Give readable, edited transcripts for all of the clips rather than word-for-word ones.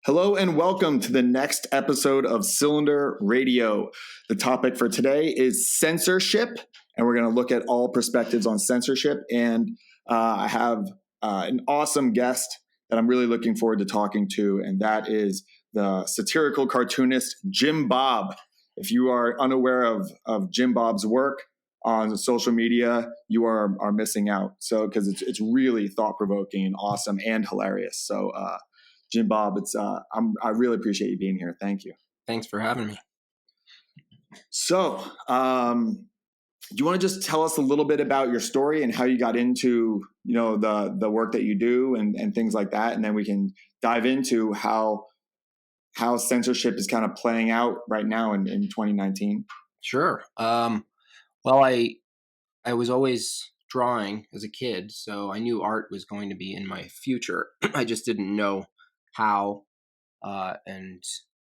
Hello and welcome to the next episode of Cylinder Radio. The topic for today is censorship, and we're going to look at all perspectives on censorship. And I have an awesome guest that I'm really looking forward to talking to, and that is the satirical cartoonist Jimbob. If you are unaware of Jimbob's work on social media, you are missing out. So because it's really thought provoking and awesome and hilarious. So. Jimbob, I really appreciate you being here. Thank you. Thanks for having me. So, do you want to just tell us a little bit about your story and how you got into, the work that you do and things like that, and then we can dive into how censorship is kind of playing out right now in 2019. Sure. Well, I was always drawing as a kid, so I knew art was going to be in my future. I just didn't know how and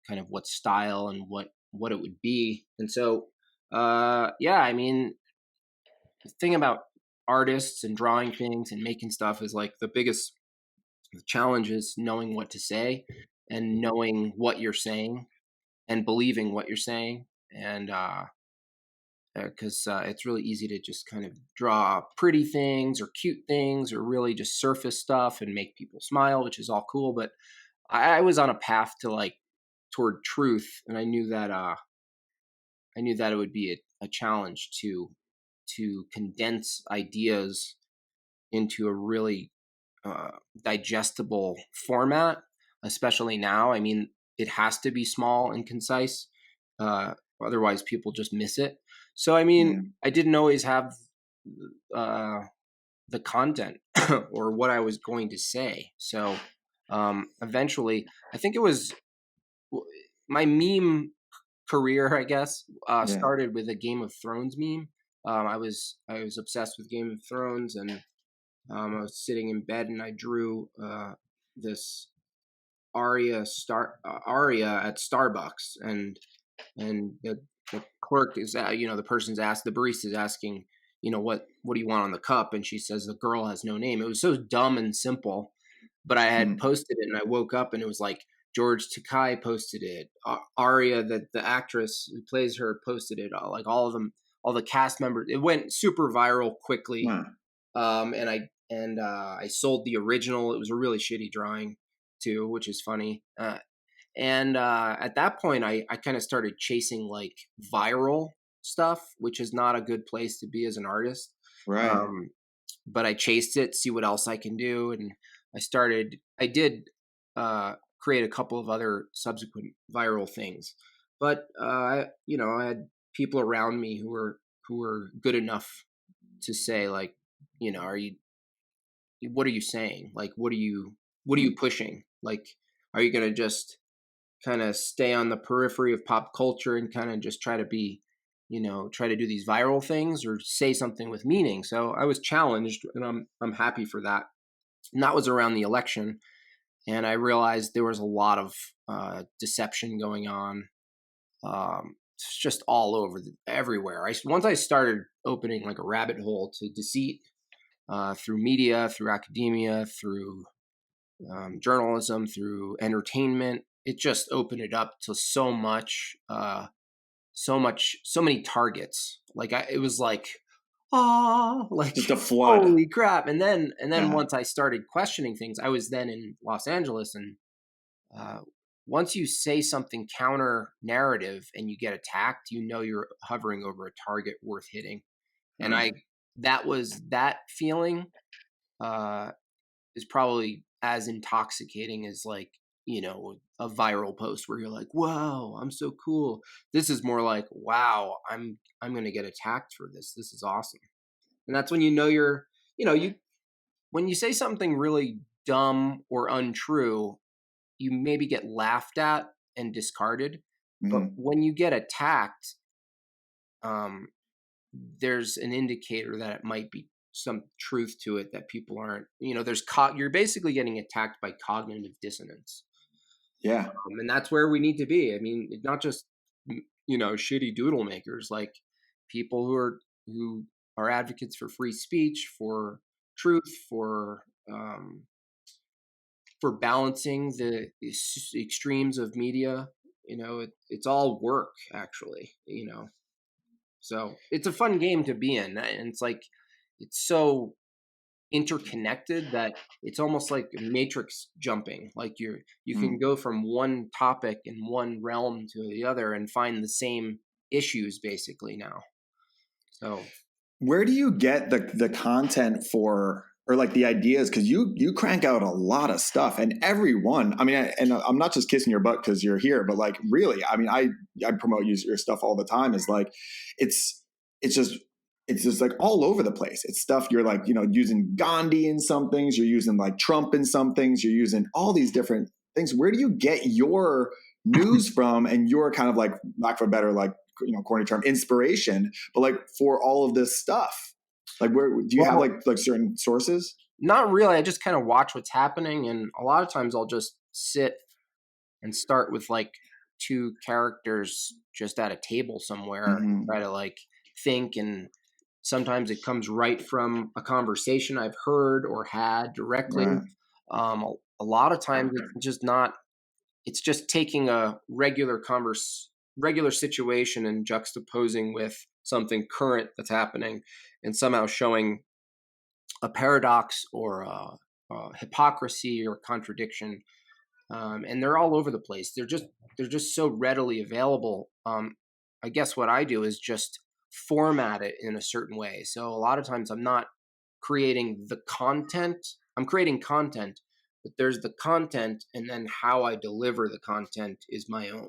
kind of what style and what it would be. And so, the thing about artists and drawing things and making stuff is like the biggest challenge is knowing what to say and knowing what you're saying and believing what you're saying. And because it's really easy to just kind of draw pretty things or cute things or really just surface stuff and make people smile, which is all cool. But I was on a path to toward truth, and I knew that it would be a challenge to condense ideas into a really digestible format, especially now. I mean, it has to be small and concise, otherwise people just miss it. So, I mean, I didn't always have the content or what I was going to say. So eventually, I think it was my meme career, I guess, started with a Game of Thrones meme. I was obsessed with Game of Thrones, and I was sitting in bed and I drew this Arya at Starbucks, and the clerk is the person's asked, the barista's asking, what do you want on the cup, and she says the girl has no name. It was so dumb and simple, but I had posted it, and I woke up and it was like George Takei posted it, Arya, the actress who plays her, posted it, like all of them, all the cast members. It went super viral quickly. And I sold the original. It was a really shitty drawing too, which is funny. And at that point, I kind of started chasing like viral stuff, which is not a good place to be as an artist. Right. But I chased it, see what else I can do. And I did create a couple of other subsequent viral things. But, I had people around me who were good enough to say, like, what are you saying? Like, what are you pushing? Like, are you going to just kind of stay on the periphery of pop culture and kind of just try to be, try to do these viral things, or say something with meaning? So I was challenged, and I'm happy for that. And that was around the election. And I realized there was a lot of deception going on. It's just all over, everywhere. Once I started opening like a rabbit hole to deceit, through media, through academia, through journalism, through entertainment, it just opened it up to so many targets. Like it was like, like just a flood. Holy crap. And then once I started questioning things, I was then in Los Angeles, and once you say something counter narrative and you get attacked, you're hovering over a target worth hitting. And that feeling is probably as intoxicating as like, a viral post where you're like, wow, I'm so cool. This is more like, wow, I'm going to get attacked for this. This is awesome. And that's when when you say something really dumb or untrue, you maybe get laughed at and discarded. But when you get attacked, there's an indicator that it might be some truth to it, that people aren't, you're basically getting attacked by cognitive dissonance. Yeah. And that's where we need to be. I mean, not just, shitty doodle makers, like people who are advocates for free speech, for truth, for for balancing the extremes of media. It's all work, actually. So it's a fun game to be in, and it's like it's so interconnected that it's almost like matrix jumping. Like you can go from one topic in one realm to the other and find the same issues basically now. So where do you get the content for, or like the ideas? Because you crank out a lot of stuff, and everyone. I mean, and I'm not just kissing your butt because you're here, but like really, I mean, I promote your stuff all the time. Is like, it's just like all over the place. It's stuff you're like, using Gandhi in some things, you're using like Trump in some things, you're using all these different things. Where do you get your news from, and your kind of like, lack of a better, like, corny term, inspiration, but like for all of this stuff? Like, where do you have like certain sources? Not really. I just kind of watch what's happening, and a lot of times I'll just sit and start with like two characters just at a table somewhere and try to like think, and sometimes it comes right from a conversation I've heard or had directly. Right. A lot of times it's just taking a regular situation and juxtaposing with something current that's happening, and somehow showing a paradox or a hypocrisy or contradiction. And they're all over the place. They're just so readily available. I guess what I do is just format it in a certain way. So a lot of times I'm not creating the content. I'm creating content, but there's the content, and then how I deliver the content is my own.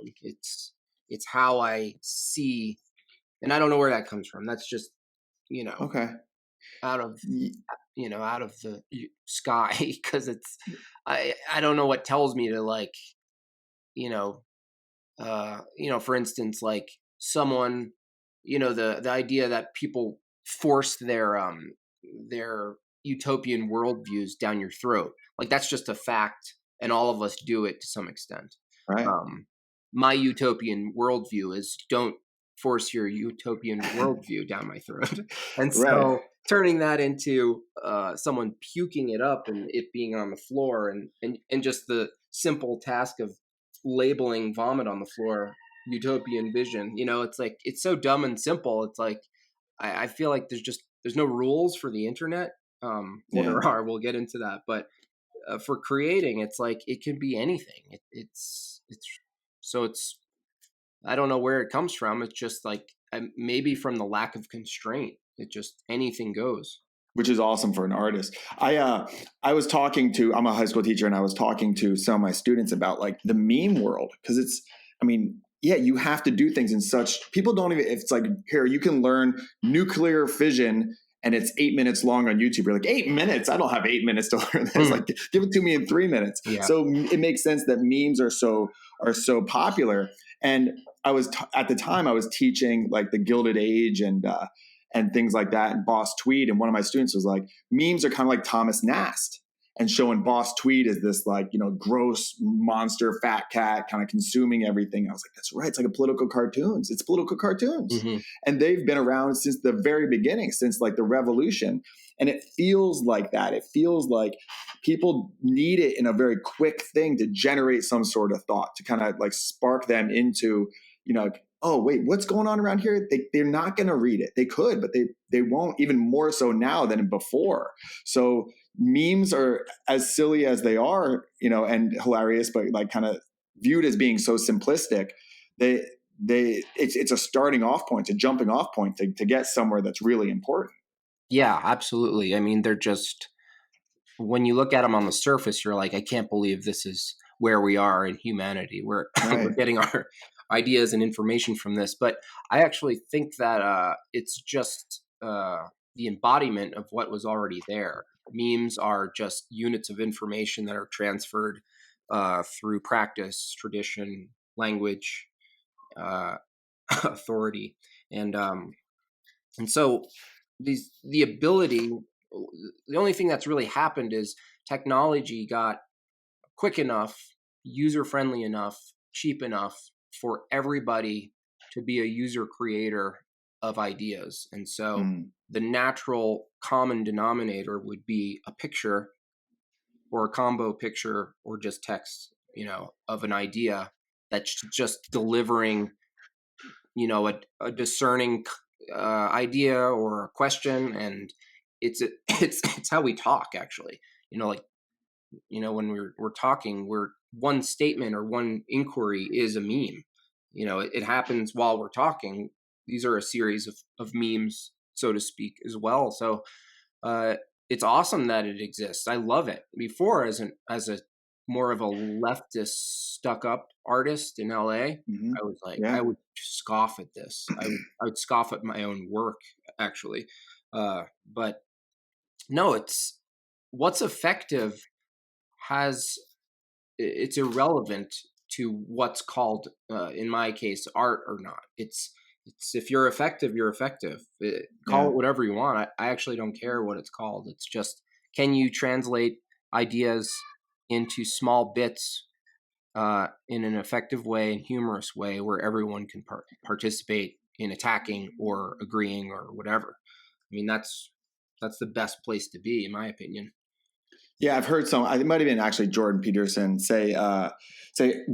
It's how I see, and I don't know where that comes from. That's just, okay, out of the sky, because it's I don't know what tells me to, like, for instance, like someone, the idea that people force their utopian worldviews down your throat, like that's just a fact, and all of us do it to some extent. Right. My utopian worldview is don't force your utopian worldview down my throat. And so Right. turning that into someone puking it up and it being on the floor, and just the simple task of labeling vomit on the floor utopian vision, it's like, it's so dumb and simple. It's like, I feel like there's no rules for the internet. There are, we'll get into that, but for creating, it's like it can be anything. It's I don't know where it comes from. It's just like, maybe from the lack of constraint. It just, anything goes. Which is awesome for an artist. I was talking to, I'm a high school teacher, and I was talking to some of my students about like the meme world, because you have to do things in such, people don't even, if it's like, here, you can learn nuclear fission and it's 8 minutes long on YouTube. You're like, 8 minutes? I don't have 8 minutes to learn this. Like, give it to me in 3 minutes. Yeah. So it makes sense that memes are so popular. And at the time I was teaching like the Gilded Age and things like that, and Boss Tweed. And one of my students was like, memes are kind of like Thomas Nast, and showing Boss Tweed as this like, gross monster fat cat kind of consuming everything. I was like, that's right. It's like it's political cartoons. Mm-hmm. And they've been around since the very beginning, since like the revolution. And it feels like that. It feels like people need it in a very quick thing to generate some sort of thought, to kind of like spark them into, oh, wait, what's going on around here? They're not going to read it. They could, but they won't, even more so now than before. So memes are, as silly as they are, and hilarious, but like kind of viewed as being so simplistic, it's a starting off point, a jumping off point to get somewhere that's really important. Yeah, absolutely. I mean, they're just, when you look at them on the surface, you're like, I can't believe this is where we are in humanity. We're getting our ideas and information from this. But I actually think that it's just the embodiment of what was already there. Memes are just units of information that are transferred through practice, tradition, language, authority, and so the ability. The only thing that's really happened is technology got quick enough, user-friendly enough, cheap enough for everybody to be a user creator of ideas. And so the natural common denominator would be a picture or a combo picture or just text, of an idea that's just delivering, a discerning idea or a question, and it's how we talk actually. Like, when we're talking, we're one statement or one inquiry is a meme. It happens while we're talking. These are a series of memes, so to speak, as well. So it's awesome that it exists. I love it. Before, as a more of a leftist stuck up artist in LA, Mm-hmm. I was like, Yeah. I would scoff at this. I would scoff at my own work, actually. But no, it's what's effective has it's irrelevant to what's called, in my case, art or not. It's if you're effective, you're effective. Call Yeah. it whatever you want. I actually don't care what it's called. It's just, can you translate ideas into small bits in an effective way and humorous way where everyone can participate in attacking or agreeing or whatever. I mean, that's the best place to be, in my opinion. Yeah, I've heard some. It might have been actually Jordan Peterson say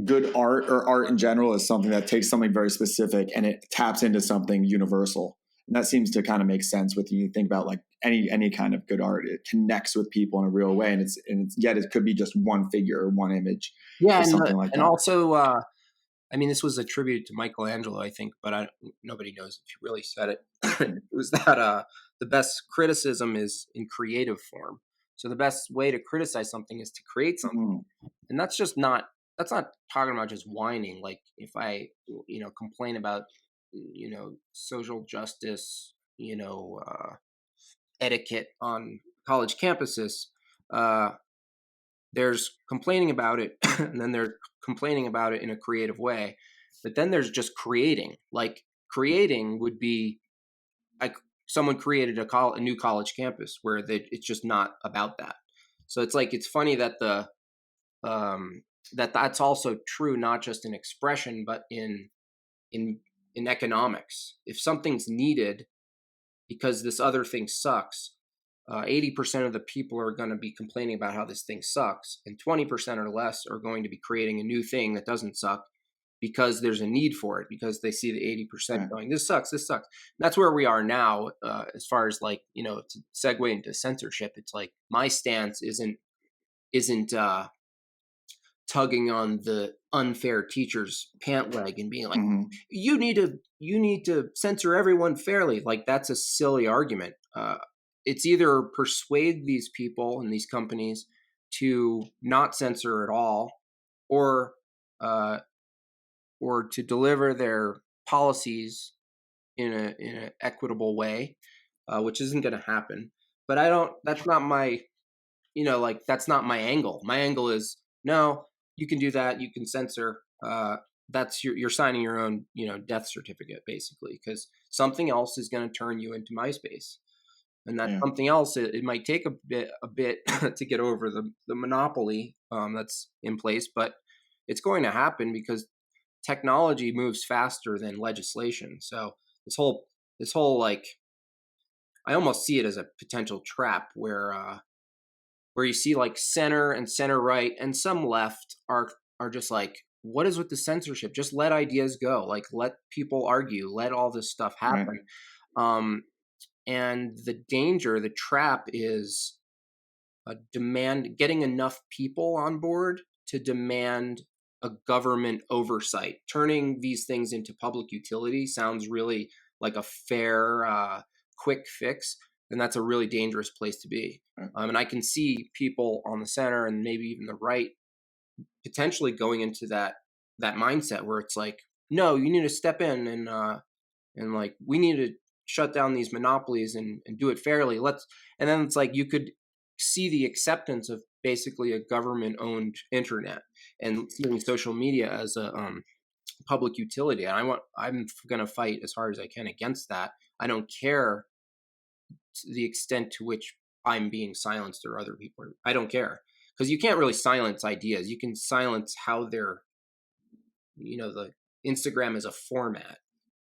good art or art in general is something that takes something very specific and it taps into something universal. And that seems to kind of make sense with you think about like any kind of good art. It connects with people in a real way, and it's yet it could be just one figure or one image Yeah, or something like and that. also, I mean, this was attributed to Michelangelo, I think, but nobody knows if he really said it. It was that the best criticism is in creative form. So the best way to criticize something is to create something, and that's not talking about just whining. Like if I complain about social justice, etiquette on college campuses. There's complaining about it, and then there's complaining about it in a creative way. But then there's just creating. Like creating would be like someone created a new college campus where it's just not about that. So it's like it's funny that that's also true not just in expression but in economics. If something's needed because this other thing sucks, 80% of the people are going to be complaining about how this thing sucks, and 20% or less are going to be creating a new thing that doesn't suck because there's a need for it, because they see the 80% going, this sucks, this sucks. And that's where we are now, as far as like, to segue into censorship. It's like my stance isn't tugging on the unfair teacher's pant leg and being like, you need to censor everyone fairly. Like that's a silly argument. It's either persuade these people and these companies to not censor at all, or to deliver their policies in an equitable way, which isn't going to happen. But I don't. That's not my, that's not my angle. My angle is no. You can do that. You can censor. That's you're signing your own, death certificate basically, because something else is going to turn you into MySpace. And that something else, it might take a bit to get over the monopoly that's in place, but it's going to happen because technology moves faster than legislation. So this whole like, I almost see it as a potential trap where you see like center and center right and some left are just like, what is with the censorship? Just let ideas go. Like let people argue. Let all this stuff happen. Right. And the danger, the trap is getting enough people on board to demand a government oversight. Turning these things into public utility sounds really like a fair, quick fix, and that's a really dangerous place to be. And I can see people on the center and maybe even the right potentially going into that mindset where it's like, no, you need to step in and like we need to shut down these monopolies and do it fairly. And then it's like you could see the acceptance of basically a government-owned internet and seeing social media as a public utility. And I'm going to fight as hard as I can against that. I don't care to the extent to which I'm being silenced or other people. I don't care, because you can't really silence ideas. You can silence how they're, the Instagram is a format.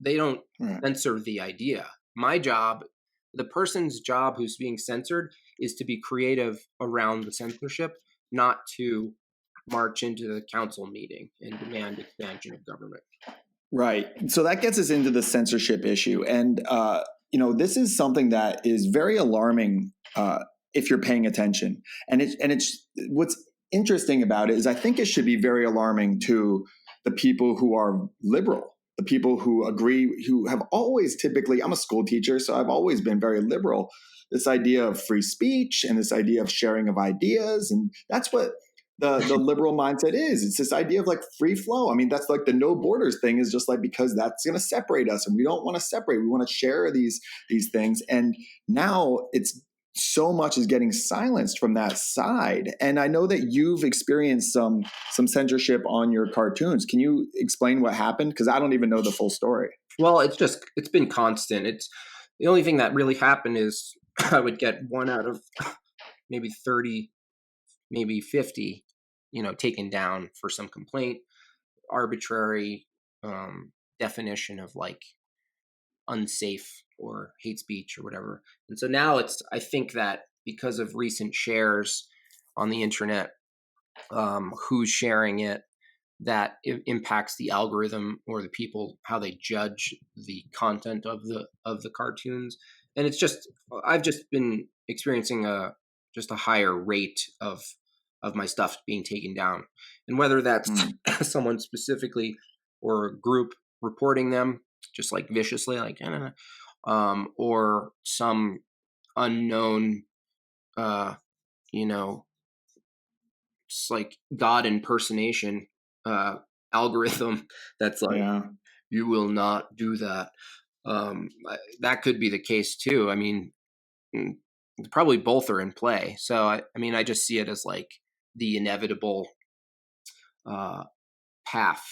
They don't censor the idea. My job, the person's job who's being censored, is to be creative around the censorship not to march into the council meeting and demand expansion of government. Right. So that gets us into the censorship issue. And, this is something that is very alarming if you're paying attention. And it's what's interesting about it is I think it should be very alarming to the people who are liberal, the people who agree, who have always typically, I'm a school teacher, so I've always been very liberal. This idea of free speech and this idea of sharing of ideas. And that's what the liberal mindset is. It's this idea of like free flow. I mean, that's like the no borders thing is just like because that's going to separate us, and we don't want to separate. We want to share these things. And now it's so much is getting silenced from that side. And I know that you've experienced some censorship on your cartoons. Can you explain what happened? Because I don't even know the full story. Well, it's been constant. It's the only thing that really happened is I would get one out of maybe 30, maybe 50, taken down for some complaint, arbitrary definition of like unsafe or hate speech or whatever. And so now I think that because of recent shares on the internet, who's sharing it, that it impacts the algorithm or the people, how they judge the content of the cartoons. And I've just been experiencing a higher rate of my stuff being taken down. And whether that's someone specifically or a group reporting them just like viciously, like, or some unknown, just like God impersonation algorithm that's like, you will not do that. That could be the case too. I mean, probably both are in play. So I just see it as like the inevitable path.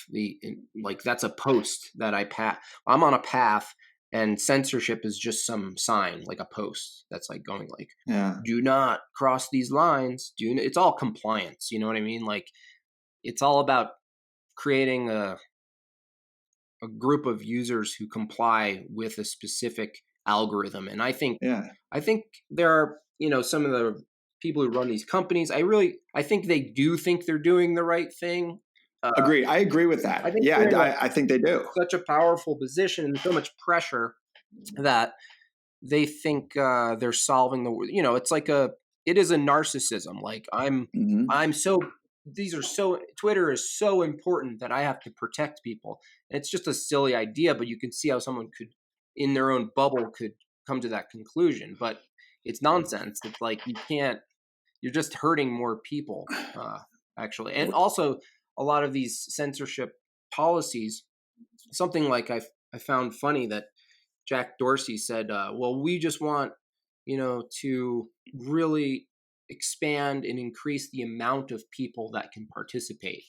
Like that's a post that I'm on a path, and censorship is just some sign, like a post that's like going like, do not cross these lines. It's all compliance. You know what I mean? Like it's all about creating a group of users who comply with a specific algorithm. And I think there are, some of the people who run these companies, I think they do think they're doing the right thing. Agreed. I agree with that. I think they do. Such a powerful position and so much pressure that they think they're solving it's like it is a narcissism. Like Twitter is so important that I have to protect people. And it's just a silly idea, but you can see how someone could, in their own bubble, could come to that conclusion. But it's nonsense. It's like you're just hurting more people, actually. And also, a lot of these censorship policies, something like I found funny that Jack Dorsey said, well, we just want, to really expand and increase the amount of people that can participate.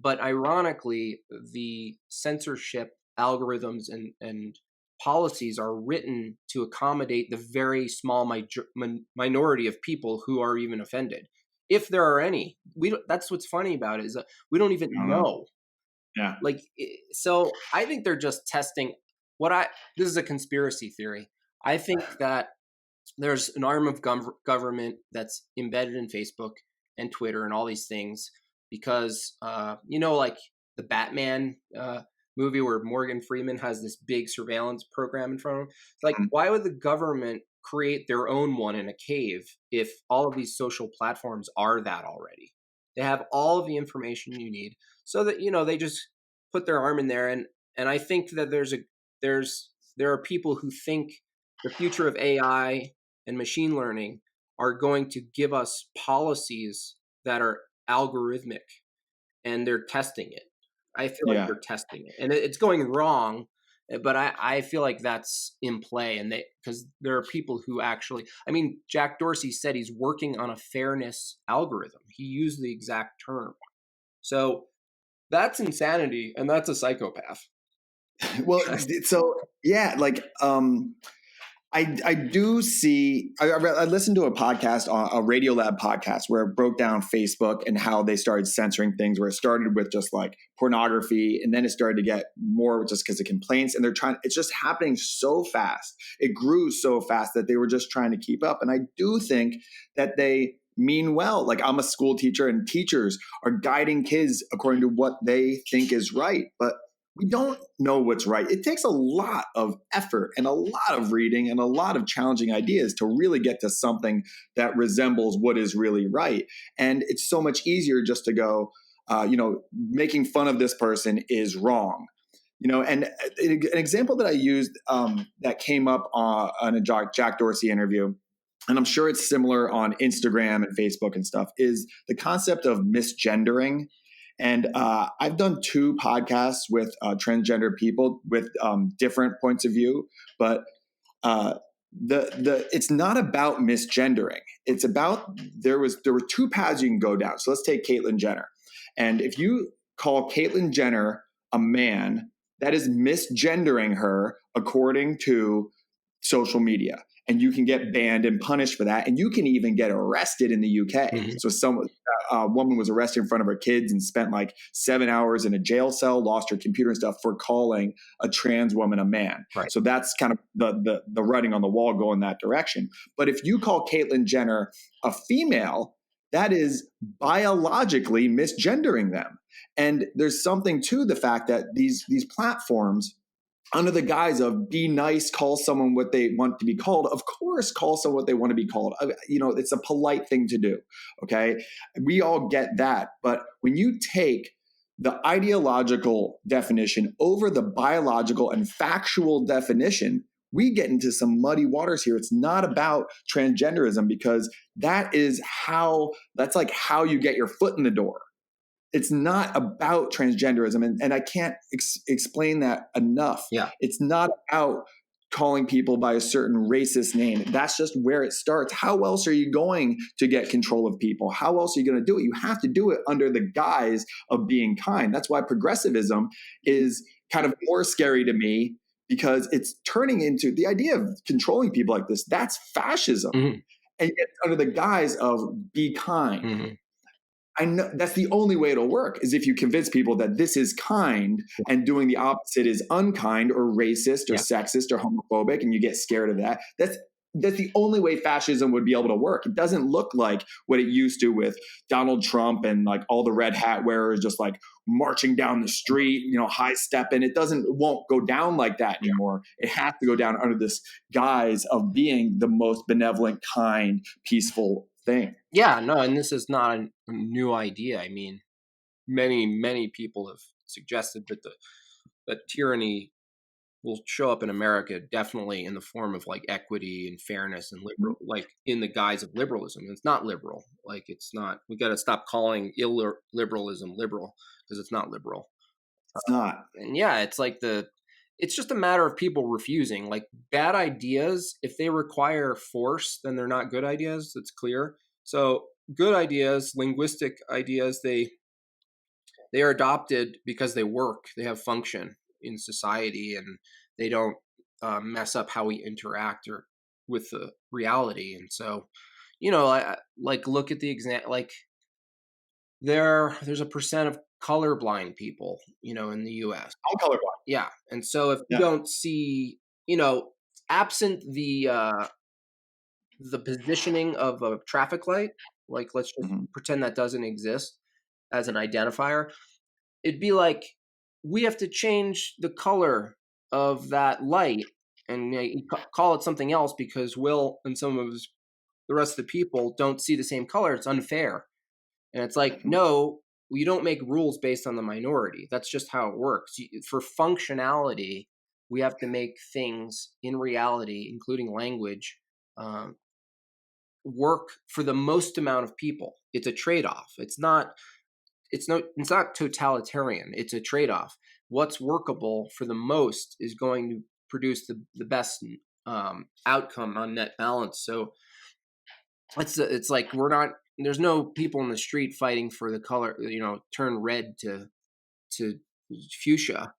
But ironically, the censorship algorithms and policies are written to accommodate the very small minority of people who are even offended. If there are any, that's what's funny about it, is that we don't even know. Yeah. So I think they're just testing this is a conspiracy theory. I think that there's an arm of government that's embedded in Facebook and Twitter and all these things because, like the Batman movie where Morgan Freeman has this big surveillance program in front of him. It's like, why would the government create their own one in a cave if all of these social platforms are that already? They have all of the information you need so that, they just put their arm in there. And I think that there are people who think the future of AI and machine learning are going to give us policies that are algorithmic, and they're testing it. I feel like they're testing it, and it's going wrong, but I feel like that's in play. And because there are people who actually, Jack Dorsey said he's working on a fairness algorithm. He used the exact term. So that's insanity, and that's a psychopath. Well, so yeah, like I do see. I listened to a podcast, a Radiolab podcast, where it broke down Facebook and how they started censoring things. Where it started with just like pornography, and then it started to get more just because of complaints. And it's just happening so fast. It grew so fast that they were just trying to keep up. And I do think that they mean well. Like, I'm a school teacher, and teachers are guiding kids according to what they think is right. But we don't know what's right. It takes a lot of effort and a lot of reading and a lot of challenging ideas to really get to something that resembles what is really right. And it's so much easier just to go, making fun of this person is wrong. And an example that I used that came up on a Jack Dorsey interview, and I'm sure it's similar on Instagram and Facebook and stuff, is the concept of misgendering. And I've done 2 podcasts with transgender people with different points of view, but it's not about misgendering. It's about there were 2 paths you can go down. So let's take Caitlyn Jenner, and if you call Caitlyn Jenner a man, that is misgendering her according to social media. And you can get banned and punished for that. And you can even get arrested in the UK. Mm-hmm. So a woman was arrested in front of her kids and spent like 7 hours in a jail cell, lost her computer and stuff for calling a trans woman a man. Right. So that's kind of the writing on the wall going that direction. But if you call Caitlyn Jenner a female, that is biologically misgendering them. And there's something to the fact that these platforms, under the guise of be nice, call someone what they want to be called. Of course, call someone what they want to be called. It's a polite thing to do. Okay. We all get that. But when you take the ideological definition over the biological and factual definition, we get into some muddy waters here. It's not about transgenderism, because that's like how you get your foot in the door. It's not about transgenderism. And I can't explain that enough. Yeah. It's not about calling people by a certain racist name. That's just where it starts. How else are you going to get control of people? How else are you going to do it? You have to do it under the guise of being kind. That's why progressivism is kind of more scary to me, because it's turning into the idea of controlling people like this. That's fascism. Mm-hmm. And yet under the guise of be kind. Mm-hmm. I know that's the only way it'll work, is if you convince people that this is kind and doing the opposite is unkind or racist or sexist or homophobic, and you get scared of that. That's the only way fascism would be able to work. It doesn't look like what it used to with Donald Trump and like all the red hat wearers just like marching down the street, high stepping. It won't go down like that anymore. It has to go down under this guise of being the most benevolent, kind, peaceful thing. Yeah, no, and this is not a new idea. I mean, many people have suggested that tyranny will show up in America definitely in the form of like equity and fairness and liberal, like in the guise of liberalism. It's not liberal. Like, it's not. We got to stop calling illiberalism liberal, because it's not liberal. It's not. And yeah, it's like it's just a matter of people refusing. Like, bad ideas, if they require force, then they're not good ideas. It's clear. So good ideas, linguistic ideas, they are adopted because they work. They have function in society, and they don't mess up how we interact or with the reality. And so, I look at the example. Like, there's a percent of colorblind people, in the U.S. I'm colorblind. Yeah, and so if you don't see, absent the positioning of a traffic light, like let's just pretend that doesn't exist as an identifier, it'd be like we have to change the color of that light and call it something else because Will and some of the rest of the people don't see the same color. It's unfair. And it's like, no, you don't make rules based on the minority. That's just how it works. For functionality, we have to make things in reality, including language, work for the most amount of people. It's a trade-off. It's not totalitarian. It's a trade-off. What's workable for the most is going to produce the best outcome on net balance. So it's like there's no people in the street fighting for the color, turn red to fuchsia,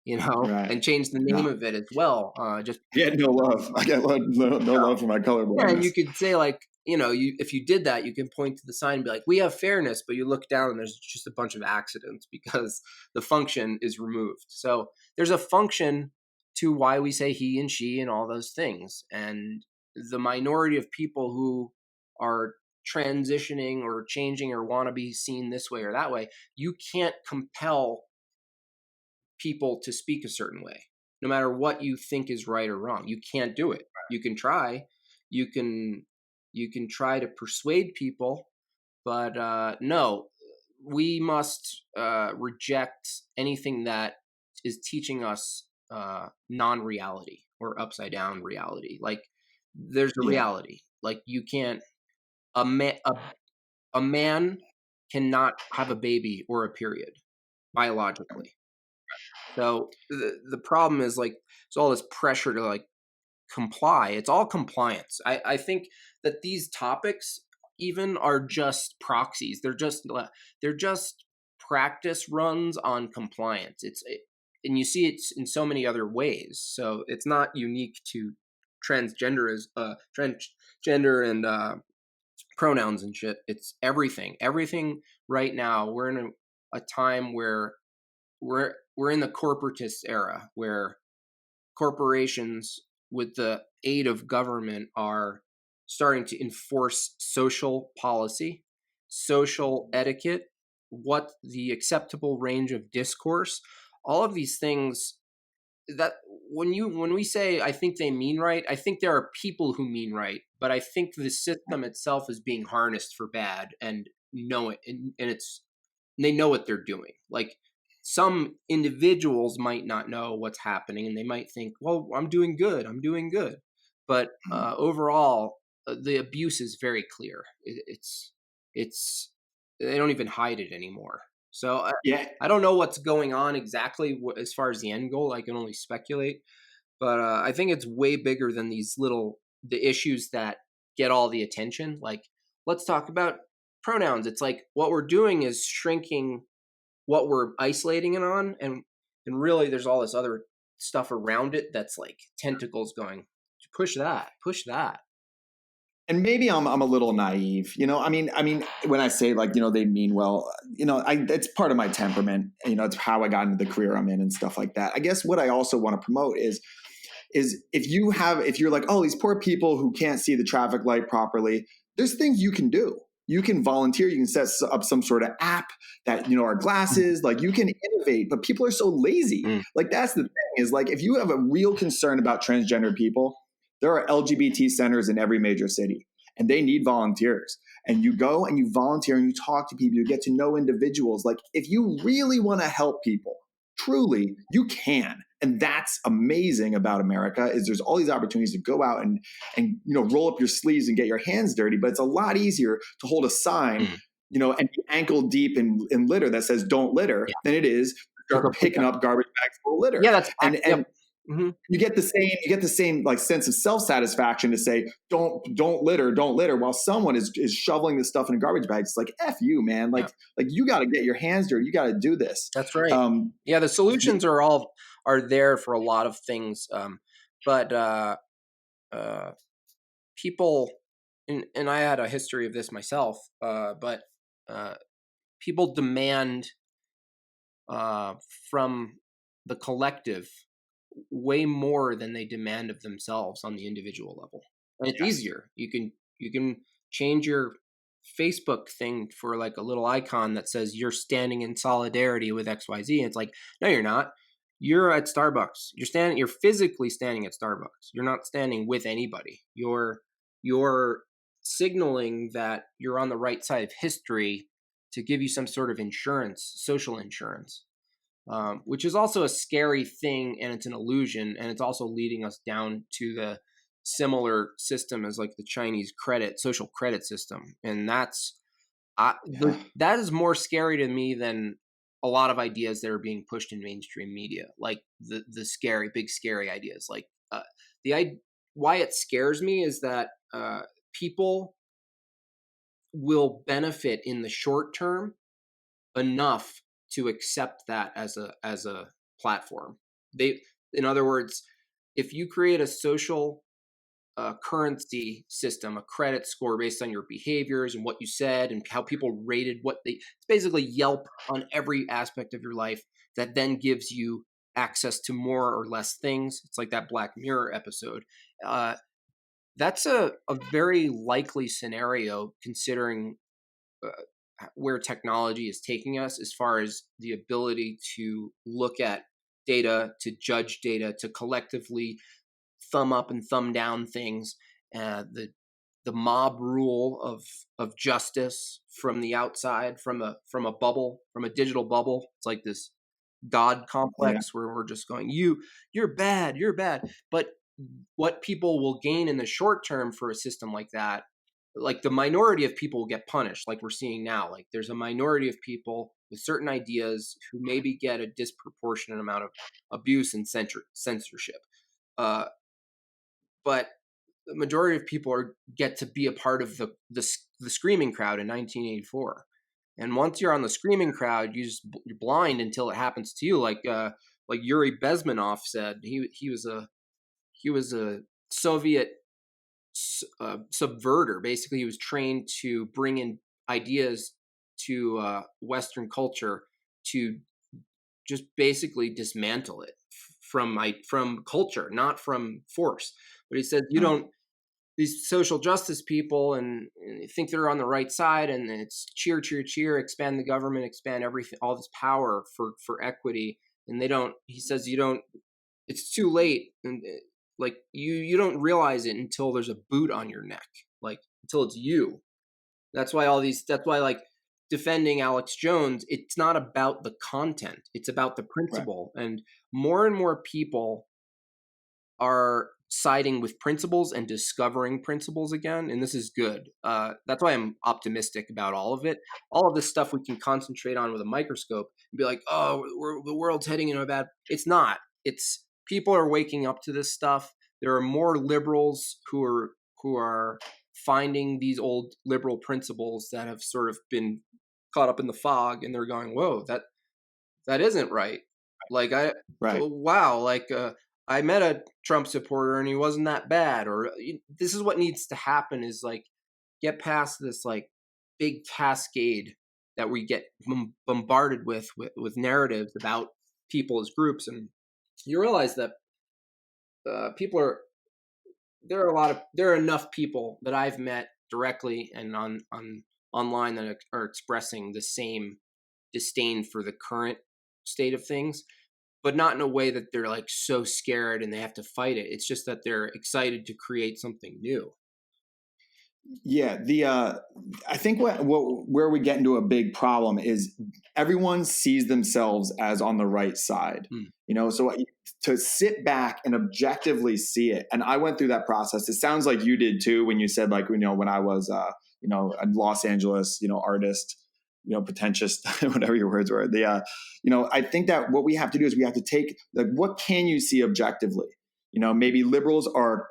right, and change the name of it as well. Just get no love. I get no love for my color blindness. Yeah, and you could say like, if you did that, you can point to the sign and be like, we have fairness, but you look down and there's just a bunch of accidents because the function is removed. So there's a function to why we say he and she and all those things. And the minority of people who are transitioning or changing or want to be seen this way or that way, you can't compel people to speak a certain way, no matter what you think is right or wrong. You can't do it. You can try, you can try to persuade people, but no, we must reject anything that is teaching us non-reality or upside down reality. Like there's a Yeah. reality. Like you can't a man cannot have a baby or a period biologically. So the problem is like there's all this pressure to like comply. It's all compliance. I think that these topics even are just proxies. They're just practice runs on compliance. And you see it's in so many other ways. So it's not unique to transgender as transgender and pronouns and shit. It's everything. Everything right now. We're in a time where we're in the corporatist era where corporations with the aid of government are starting to enforce social policy, social etiquette, what the acceptable range of discourse, all of these things that when we say I think they mean right, I think there are people who mean right, but I think the system itself is being harnessed for bad and know it, and they know what they're doing. Like some individuals might not know what's happening and they might think, well, I'm doing good. But overall, the abuse is very clear. It's they don't even hide it anymore. So Yeah. I don't know what's going on exactly as far as the end goal. I can only speculate, but I think it's way bigger than the issues that get all the attention. Like, let's talk about pronouns. It's like what we're doing is shrinking what we're isolating it on, and really there's all this other stuff around it that's like tentacles going, push that, push that. And maybe I'm a little naive, you know. I mean, when I say like, you know, they mean well, you know, it's part of my temperament. You know, it's how I got into the career I'm in and stuff like that. I guess what I also want to promote is if you're like, oh, these poor people who can't see the traffic light properly, there's things you can do. You can volunteer. You can set up some sort of app that, you know, are glasses. Like you can innovate, but people are so lazy. Like that's the thing is like if you have a real concern about transgender people, there are LGBT centers in every major city and they need volunteers. And you go and you volunteer and you talk to people, you get to know individuals. Like if you really want to help people, truly, you can. And that's amazing about America is there's all these opportunities to go out and you know, roll up your sleeves and get your hands dirty. But it's a lot easier to hold a sign, you know, and be ankle deep in litter that says don't litter than it is to start picking up garbage bags full of litter. Yeah, that's and yep. you get the same like sense of self-satisfaction to say don't litter while someone is shoveling this stuff in a garbage bag. It's like F you, man. Like you got to get your hands dirty. You got to do this. That's right. Yeah, the solutions are there for a lot of things, but people and I had a history of this myself, but people demand from the collective way more than they demand of themselves on the individual level. And it's easier. You can change your Facebook thing for like a little icon that says you're standing in solidarity with XYZ. And it's like, no, you're not. You're at Starbucks. You're physically standing at Starbucks. You're not standing with anybody. You're signaling that you're on the right side of history to give you some sort of insurance, social insurance. Which is also a scary thing, and it's an illusion, and it's also leading us down to the similar system as like the Chinese social credit system, and that is more scary to me than a lot of ideas that are being pushed in mainstream media, like the big scary ideas. Like why it scares me is that people will benefit in the short term enough to accept that as a platform. In other words, if you create a social currency system, a credit score based on your behaviors and what you said and how people rated it's basically Yelp on every aspect of your life that then gives you access to more or less things. It's like that Black Mirror episode. That's a very likely scenario considering where technology is taking us as far as the ability to look at data, to judge data, to collectively thumb up and thumb down things. The mob rule of justice from the outside, from a bubble, from a digital bubble. It's like this God Yeah. complex where we're just going, you're bad, you're bad. But what people will gain in the short term for a system like that, like the minority of people will get punished, like we're seeing now. Like there's a minority of people with certain ideas who maybe get a disproportionate amount of abuse and censorship. Uh, but the majority of people get to be a part of the screaming crowd in 1984. And once you're on the screaming crowd, you're blind until it happens to you. Like Yuri Bezmenov said, he was a Soviet subverter. Basically, he was trained to bring in ideas to Western culture to just basically dismantle it from culture, not from force. But he said, you don't, these social justice people and they think they're on the right side, and it's cheer, cheer, cheer, expand the government, expand everything, all this power for equity. And they don't, he says, you don't, it's too late. And like you don't realize it until there's a boot on your neck, like until it's you. That's why like defending Alex Jones, it's not about the content, it's about the principle. Right. And more people are siding with principles and discovering principles again, and this is good. That's why I'm optimistic about all of it. All of this stuff we can concentrate on with a microscope and be like, oh, the world's heading in a bad. It's not. It's people are waking up to this stuff. There are more liberals who are finding these old liberal principles that have sort of been caught up in the fog, and they're going, whoa, that isn't right. Like wow, like I met a Trump supporter and he wasn't that bad. Or this is what needs to happen is like get past this like big cascade that we get bombarded with narratives about people as groups. And you realize that there are enough people that I've met directly and on online that are expressing the same disdain for the current state of things, but not in a way that they're like so scared and they have to fight it. It's just that they're excited to create something new. Yeah, I think where we get into a big problem is everyone sees themselves as on the right side. So to sit back and objectively see it, and I went through that process. It sounds like you did too when you said like when I was a Los Angeles artist, pretentious, whatever your words were. I think that what we have to do is we have to take like what can you see objectively. Maybe liberals are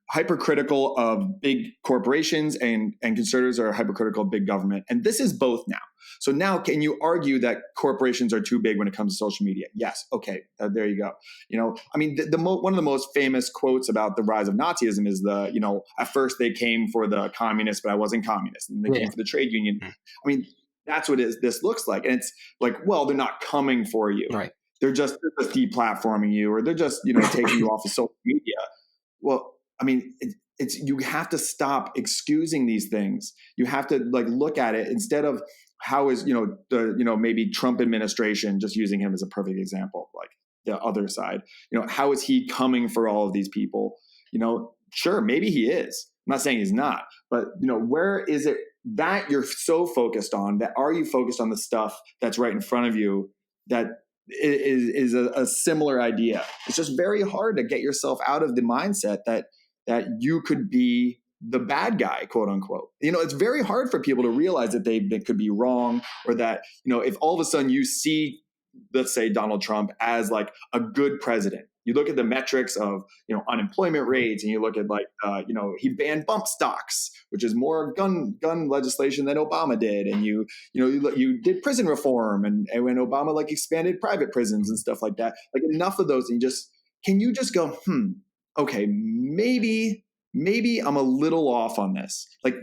hypercritical of big corporations and conservatives are hypercritical of big government. And this is both now. So now can you argue that corporations are too big when it comes to social media? Yes. Okay. There you go. One of the most famous quotes about the rise of Nazism is at first they came for the communists, but I wasn't communist. And they came for the trade union. That's what this looks like. And it's like, well, they're not coming for you. Right. They're just deplatforming you, or they're just, taking you off of social media. Well, it's you have to stop excusing these things. You have to like look at it instead of how is maybe Trump administration, just using him as a perfect example, like the other side. How is he coming for all of these people? Sure, maybe he is. I'm not saying he's not, but where is it that you're so focused on? That are you focused on the stuff that's right in front of you that is a similar idea? It's just very hard to get yourself out of the mindset that you could be the bad guy, quote unquote. It's very hard for people to realize that they could be wrong, or that, if all of a sudden you see, let's say Donald Trump as like a good president. You look at the metrics of, unemployment rates, and you look at like, he banned bump stocks, which is more gun legislation than Obama did. And you did prison reform, and when Obama like expanded private prisons and stuff like that, like enough of those. And can you just go, okay, maybe I'm a little off on this. Like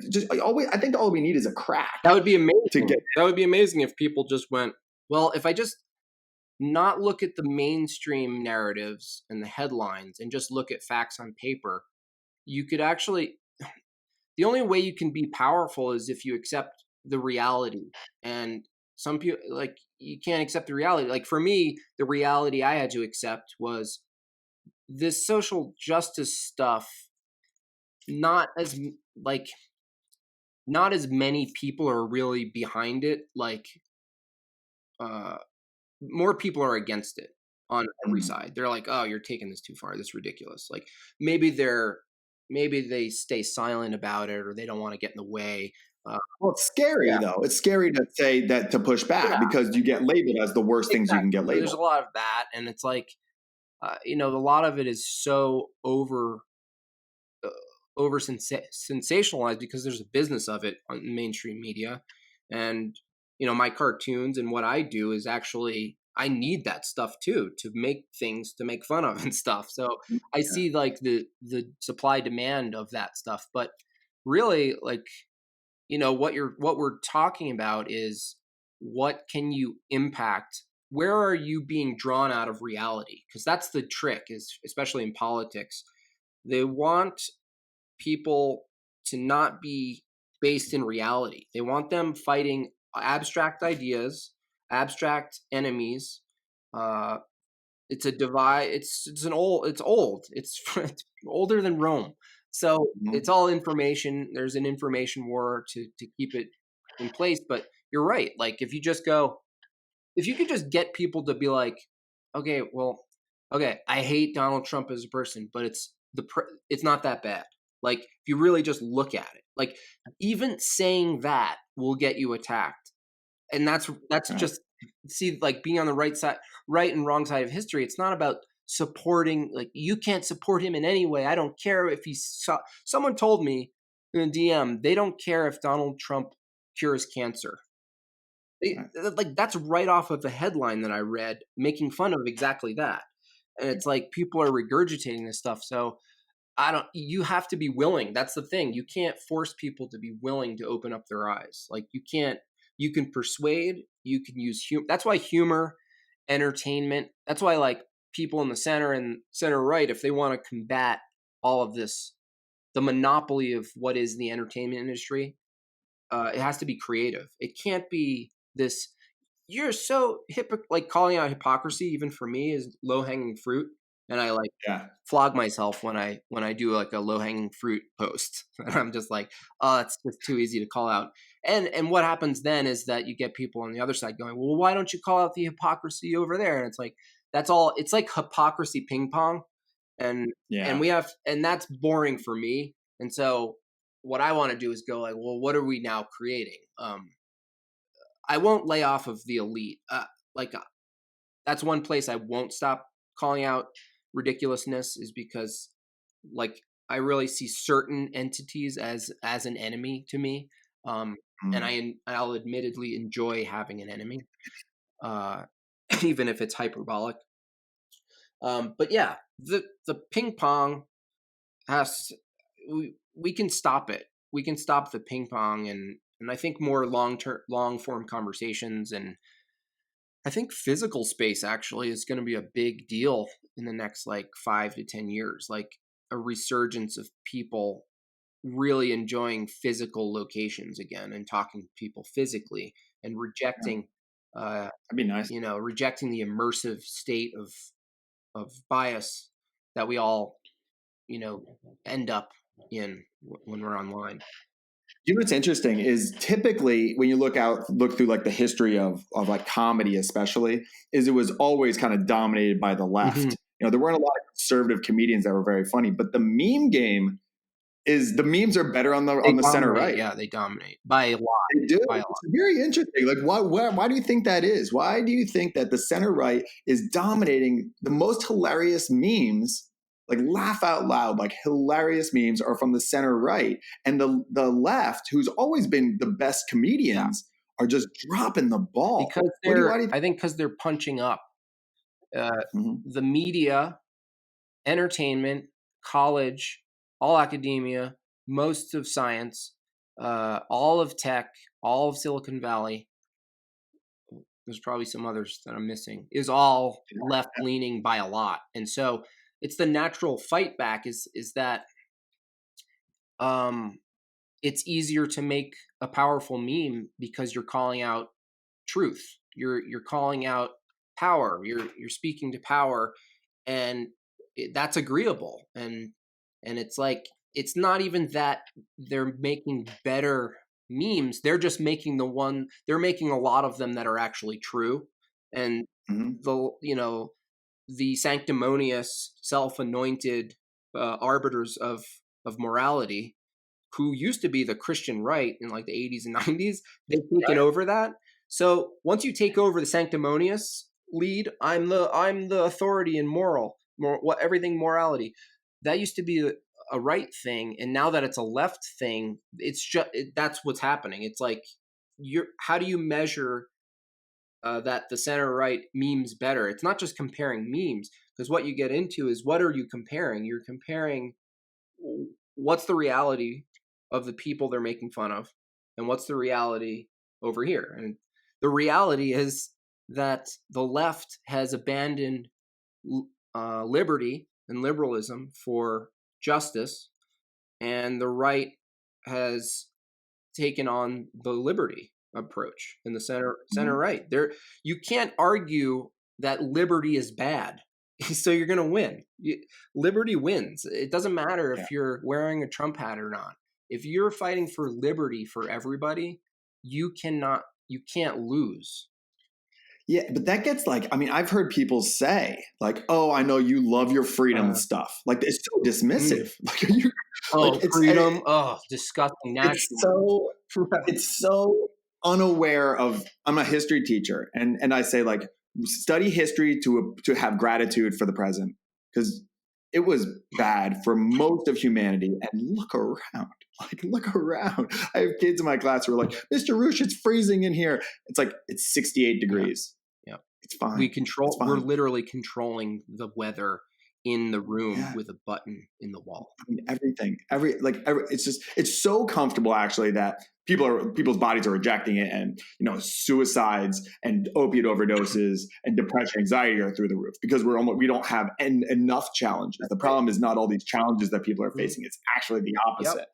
I think all we need is a crack. That would be amazing. That would be amazing if people just went, well, if I just not look at the mainstream narratives and the headlines and just look at facts on paper, you could actually, the only way you can be powerful is if you accept the reality. And some people, like, you can't accept the reality. Like for me, the reality I had to accept was this social justice stuff, not as like not as many people are really behind it. Like uh more people are against it on every Mm. side. They're like, "Oh, you're taking this too far. This is ridiculous." Like maybe they stay silent about it, or they don't want to get in the way. Well, it's scary Yeah, though. It's scary to say that, to push back, yeah, because you get labeled as the worst things you can exactly. get There's a labeled. lot of that, and it's like, a lot of it is so uh, over sensationalized because there's a business of it on mainstream media. And my cartoons and what I do is actually, I need that stuff too, to make things to make fun of and stuff. So I Yeah. see like the supply demand of that stuff. But really, like, what we're talking about is, what can you impact, where are you being drawn out of reality? Because that's the trick, is especially in politics, they want people to not be based in reality. They want them fighting abstract ideas, abstract enemies. Uh, it's a divide. It's old. It's older than Rome. So it's Mhm. all information. There's an information war to keep it in place. But you're right. Like if you could just get people to be like, okay, well, okay, I hate Donald Trump as a person, but it's not that bad. Like if you really just look at it, like even saying that will get you attacked, and that's Right. just, see, like being on the right and wrong side of history. It's not about supporting. Like you can't support him in any way. I don't care if he saw. Someone told me in a DM they don't care if Donald Trump cures cancer. Right. Like that's right off of the headline that I read, making fun of exactly that. And it's like people are regurgitating this stuff. So I don't. You have to be willing. That's the thing. You can't force people to be willing to open up their eyes. Like you can't. You can persuade. You can use humor. That's why humor, entertainment. That's why like people in the center and center right, if they want to combat all of this, the monopoly of what is the entertainment industry, it has to be creative. It can't be this. You're so like calling out hypocrisy, even for me, is low hanging fruit, and I like Yeah. flog myself when I do like a low hanging fruit post, and I'm just like, oh, it's just too easy to call out. And what happens then is that you get people on the other side going, well, why don't you call out the hypocrisy over there? And it's like that's all. It's like hypocrisy ping pong, and Yeah. and that's boring for me. And so what I want to do is go like, well, what are we now creating? I won't lay off of the elite. Like that's one place I won't stop calling out ridiculousness, is because like I really see certain entities as an enemy to me. Um, and Mm. I'll admittedly enjoy having an enemy, uh, even if it's hyperbolic. But yeah, the ping pong has we can stop it. We can stop the ping pong, and I think more long form conversations, and I think physical space actually is going to be a big deal in the next like 5 to 10 years. Like a resurgence of people really enjoying physical locations again and talking to people physically, and Yeah. uh, That'd be nice. rejecting the immersive state of bias that we all you know end up in when we're online. You know what's interesting is, typically when you look through like the history of like comedy, especially, is it was always kind of dominated by the Hmm. left. There weren't a lot of conservative comedians that were very funny, but the meme game is, the memes are better on the They center dominate. right. Yeah, they dominate by a lot. They do. By a It's lot. very interesting. Like, why do you think that is? Why do you think that the center right is dominating? The most hilarious memes, like laugh out loud, like hilarious memes, are from the center right, and the left, who's always been the best Yeah, comedians, are just dropping the ball. because Why do you I think because they're punching up. Uh, think? Mhm. the media, entertainment, college, all academia, most of science, all of tech, all of Silicon Valley. There's probably some others that I'm missing. Is all left leaning by a lot, and so it's the natural fight back. Is that it's easier to make a powerful meme because you're calling out truth. You're calling out power. You're speaking to power, and that's agreeable. And it's like, it's not even that they're making better memes. They're just making they're making a lot of them that are actually true. And Mm-hmm. the sanctimonious, self-anointed arbiters of morality, who used to be the Christian right in like the 80s and 90s, they've taken over that. So once you take over the sanctimonious lead, I'm the authority in everything morality. That used to be a right thing, and now that it's a left thing, it's just that's what's happening. It's like, how do you measure that the center right memes better? It's not just comparing memes, because what you get into is, what are you comparing? You're comparing what's the reality of the people they're making fun of, and what's the reality over here. And the reality is that the left has abandoned liberty and liberalism for justice, and the right has taken on the liberty approach in the center Mm-hmm. right. There, you can't argue that liberty is bad. So you're going to win. Liberty wins. It doesn't matter Yeah. if you're wearing a Trump hat or not. If you're fighting for liberty for everybody, you can't lose. Yeah, but that gets like, I mean, I've heard people say like, "Oh, I know you love your freedom and Uh, stuff." Like it's so mm. dismissive. Like you, like Oh, freedom. Oh, disgusting it's nationalism. so it's so unaware of. I'm a history teacher, and I say like, study history to have gratitude for the present, because it was bad for most of humanity. And look around, like look around. I have kids in my class who are like, "Mr. Roosh, it's freezing in here." It's like it's 68 Yeah. degrees. Yeah. It's fine. It's We're fine. literally controlling the weather in the room Yeah. with a button in the wall. I mean, everything, it's just, it's so comfortable actually that people's bodies are rejecting it, and suicides and opiate overdoses and depression, anxiety are through the roof because we don't have enough challenges. The problem is not all these challenges that people are facing; it's actually the Yep. opposite.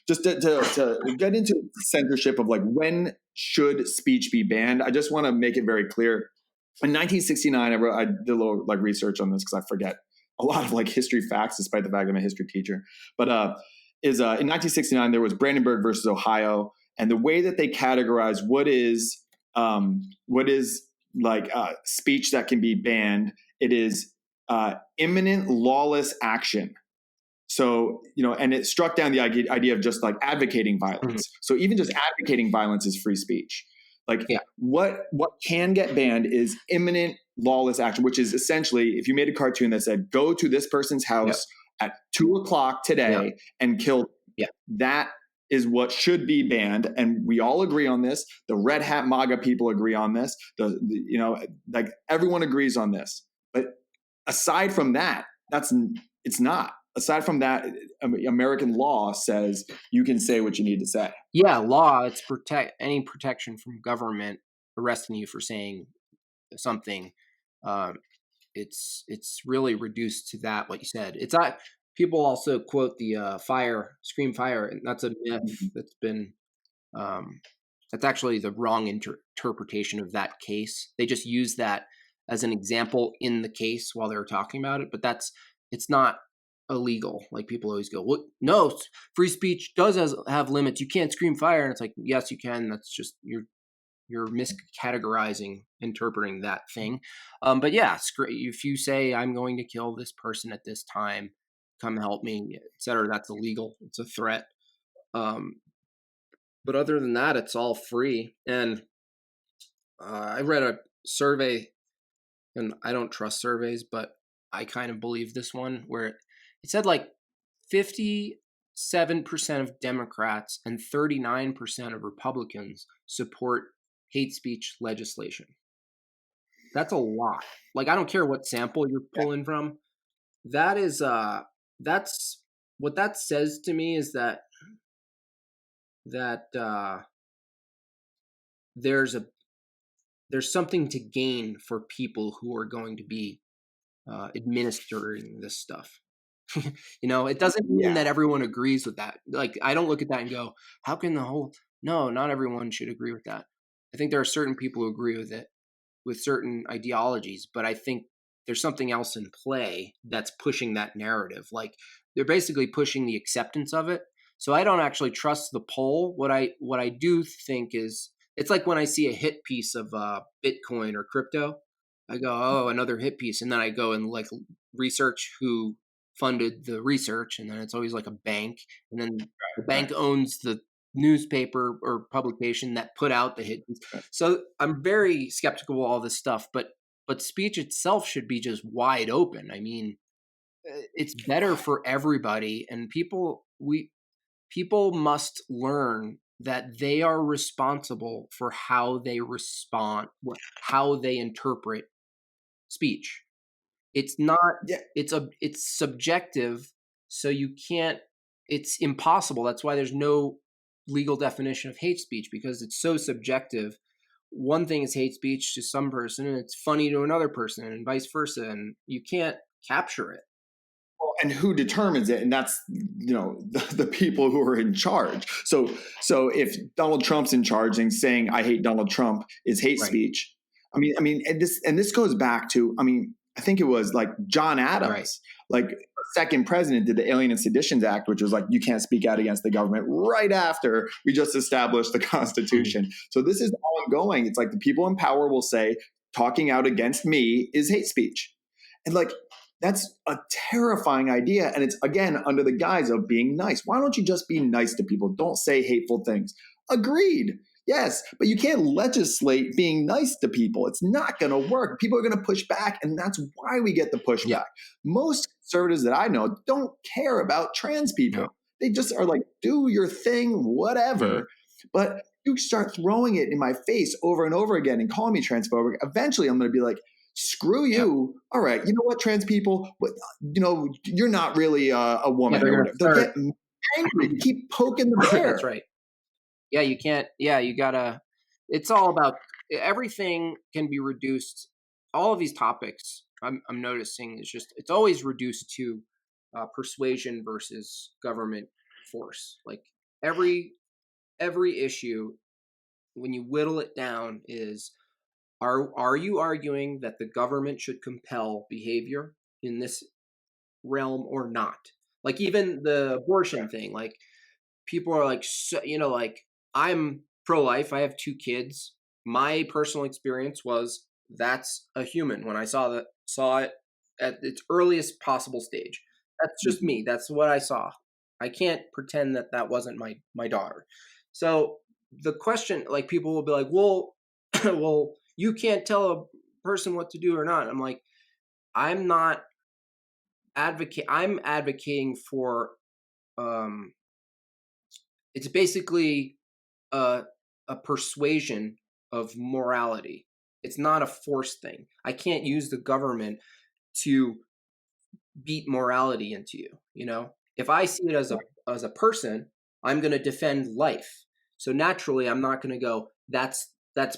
Just to get into censorship of like, when should speech be banned, I just want to make it very clear. In 1969, I did a little like research on this because I forget a lot of like history facts, despite the fact I'm a history teacher. But in 1969 there was Brandenburg versus Ohio, and the way that they categorize what is like speech that can be banned, it is imminent lawless action. So, and it struck down the idea of just like advocating Mhm. violence. So even just advocating violence is free speech. Like Yeah. what can get banned is imminent lawless action, which is essentially if you made a cartoon that said, "Go to this person's Yeah. house at 2 o'clock Yeah. today and kill," Yeah. that is what should be banned. And we all agree on this. The red hat MAGA people agree on this. Like everyone agrees on this. But aside from that, it's not. Aside from that, American law says you can say what you need to say. Yeah. Law. It's any protection from government arresting you for saying something. Um, it's really reduced to that. What you said. It's not. People also quote the scream fire, and that's a myth that's been. Um, that's actually the wrong interpretation of that case. They just use that as an example in the case while they were talking about it, but it's not illegal. Like people always go, "Well, no, free speech does have limits. You can't scream fire." And it's like, yes, you can. That's just you're miscategorizing, interpreting that thing. But yeah, if you say, "I'm going to kill this person at this time, come help me," etc., that's illegal. It's a threat. Um, but other than that, it's all free. And I read a survey, and I don't trust surveys, but I kind of believe this one, where it said like 57% of Democrats and 39% of Republicans support hate speech legislation. That's a lot. Like, I don't care what sample you're pulling from. That is that's what that says to me, is that there's something to gain for people who are going to be administering this stuff. It doesn't mean Yeah. that everyone agrees with that. Like, I don't look at that and go, how can the whole, no, not everyone should agree with that. I think there are certain people who agree with it, with certain ideologies, but I think there's something else in play that's pushing that narrative. Like, they're basically pushing the acceptance of it. So I don't actually trust the poll. What I do think is, it's like when I see a hit piece of Bitcoin or crypto, I go, oh, another hit piece, and then I go and like research who funded the research, and then it's always like a bank, and then the bank Right. owns the newspaper or publication that put out the hit piece. So I'm very skeptical of all this stuff, but speech itself should be just wide open. I mean, it's better for everybody, and people must learn that they are responsible for how they respond, how they interpret speech. It's not, Yeah. it's subjective, so you can't, it's impossible. That's why there's no legal definition of hate speech, because it's so subjective. One thing is hate speech to some person and it's funny to another person, and vice versa, and you can't capture it. And who determines it? And that's the people who are in charge. So if Donald Trump's in charge and saying I hate Donald Trump is hate Right. speech. And this goes back to, I think it was like John Adams, Right. like second president, did the Alien and Seditions Act, which was like you can't speak out against the government, right after we just established the Constitution. So this is ongoing. It's like the people in power will say talking out against me is hate speech, and like that's a terrifying idea. And it's, again, under the guise of being nice. Why don't you just be nice to people? Don't say hateful things. Agreed. Yes, but you can't legislate being nice to people. It's not going to work. People are going to push back, and that's why we get the pushback. Yeah. Most conservatives that I know don't care about trans people. No. They just are like, do your thing, whatever. Mm-hmm. But you start throwing it in my face over and over again and calling me transphobic, eventually I'm going to be like, screw you. All right. You know what, trans people, you're not really a woman. Yeah, They'll get angry. Keep poking the bear. That's right. Yeah, you can't. Yeah, you gotta. It's all about, everything can be reduced. All of these topics, I'm noticing, is just, it's always reduced to persuasion versus government force. Like, every issue, when you whittle it down, is, are you arguing that the government should compel behavior in this realm or not? Like, even the abortion thing, like, people are like, like, I'm pro-life. I have 2 kids. My personal experience was, that's a human. When I saw it at its earliest possible stage, that's just me. That's what I saw. I can't pretend that wasn't my daughter. So the question, like, people will be like, well, well, you can't tell a person what to do or not. I'm like, I'm not I'm advocating for, it's basically a persuasion of morality. It's not a force thing. I can't use the government to beat morality into you. If I see it as a person, I'm going to defend life. So naturally, I'm not going to go, that's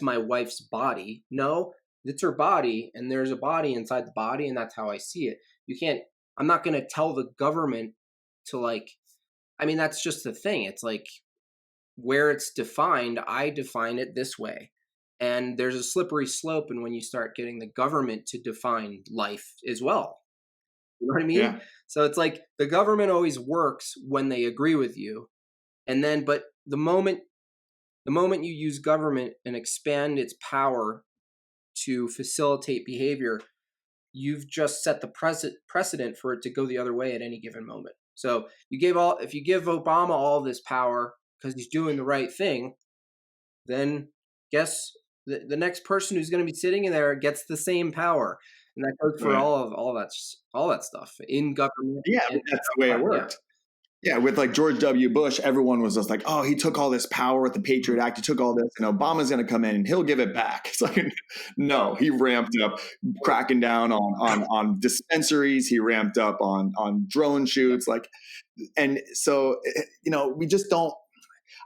my wife's body. No, it's her body, and there's a body inside the body, and that's how I see it. I'm not going to tell the government to, like, that's just the thing. It's like, where it's defined, I define it this way. And there's a slippery slope, and when you start getting the government to define life as well. You know what I mean? Yeah. So it's like, the government always works when they agree with you. And then, but the moment you use government and expand its power to facilitate behavior, you've just set the precedent for it to go the other way at any given moment. So if you give Obama all this power because he's doing the right thing, then guess the next person who's going to be sitting in there gets the same power, and that goes for all that stuff in government. Yeah, that's the way it worked. Yeah, with like George W. Bush, everyone was just like, oh, he took all this power with the Patriot Act. He took all this, and Obama's going to come in and he'll give it back. It's like, no, he ramped up cracking down on dispensaries. He ramped up on drone shoots. And so, we just don't.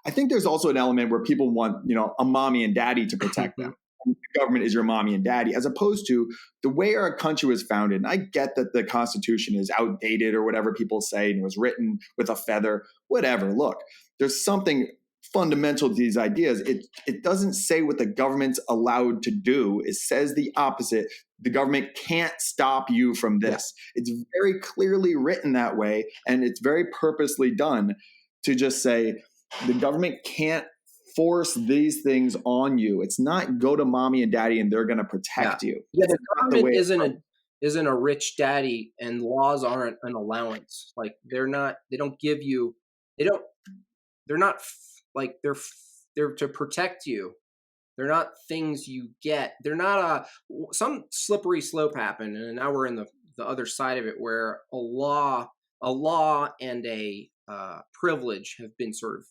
I think there's also an element where people want, a mommy and daddy to protect them. the government is your mommy and daddy, as opposed to the way our country was founded. And I get that the Constitution is outdated or whatever people say and was written with a feather, whatever. Look, there's something fundamental to these ideas. It doesn't say what the government's allowed to do. It says the opposite. The government can't stop you from this. Yeah. It's very clearly written that way, and it's very purposely done to just say the government can't force these things on you. It's not go to mommy and daddy and they're going to protect you. Yeah, the government isn't a rich daddy, and laws aren't an allowance. Like they're to protect you. They're not things you get. They're not some slippery slope happened, and now we're in the other side of it, where a law and a privilege have been sort of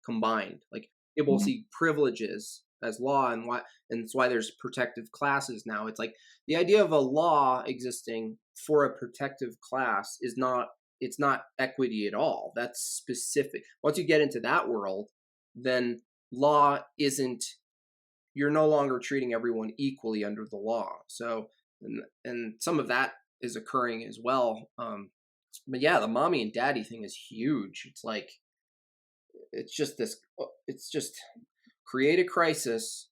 combined. Like people see privileges as law, and it's why there's protective classes now. It's like the idea of a law existing for a protective class it's not equity at all. That's specific. Once you get into that world, then law isn't. You're no longer treating everyone equally under the law. So, and some of that is occurring as well. But yeah, the mommy and daddy thing is huge. It's like, it's just create a crisis.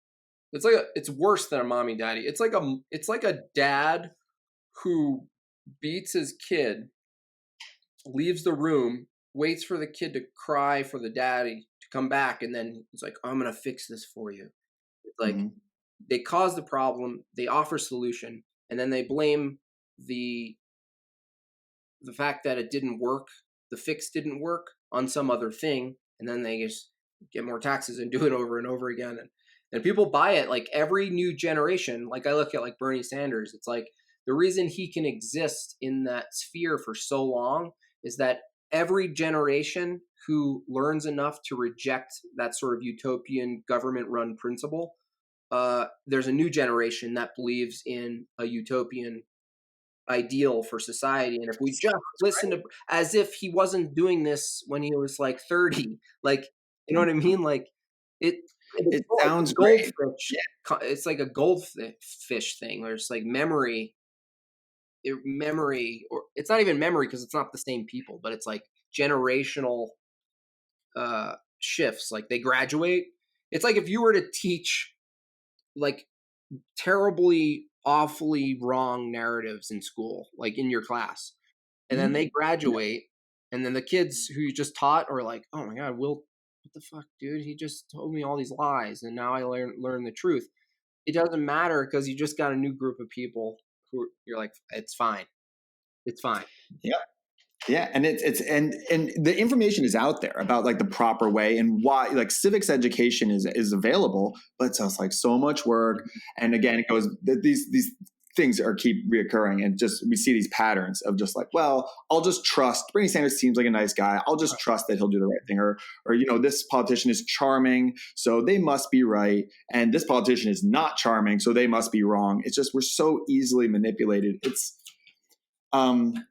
It's worse than a mommy and daddy. It's like a dad who beats his kid, leaves the room, waits for the kid to cry for the daddy to come back, and then he's like, I'm going to fix this for you. It's like they cause the problem, they offer solution, and then they blame the fact that it didn't work, the fix didn't work, on some other thing, and then they just get more taxes and do it over and over again. And people buy it. Like every new generation, like I look at like Bernie Sanders, it's like the reason he can exist in that sphere for so long is that every generation who learns enough to reject that sort of utopian government-run principle, there's a new generation that believes in a utopian ideal for society. And if we just listen to, as if he wasn't doing this when he was like 30, like, you know what I mean? Like it sounds goldfish. Yeah. It's like a goldfish thing. There's like memory, or it's not even memory because it's not the same people, but it's like generational shifts. Like they graduate. It's like if you were to teach like terribly, awfully wrong narratives in school, like in your class, and then they graduate, and then the kids who you just taught are like, oh my God, Will, what the fuck, dude? He just told me all these lies, and now I learn the truth. It doesn't matter because you just got a new group of people who you're like, it's fine. Yeah. Yeah, and and the information is out there about like the proper way and why, like civics education is available, but it's just like so much work. And again, it goes these things keep reoccurring, and just we see these patterns of just like, well, I'll just trust Bernie Sanders seems like a nice guy. I'll just trust that he'll do the right thing, or this politician is charming, so they must be right, and this politician is not charming, so they must be wrong. It's just we're so easily manipulated.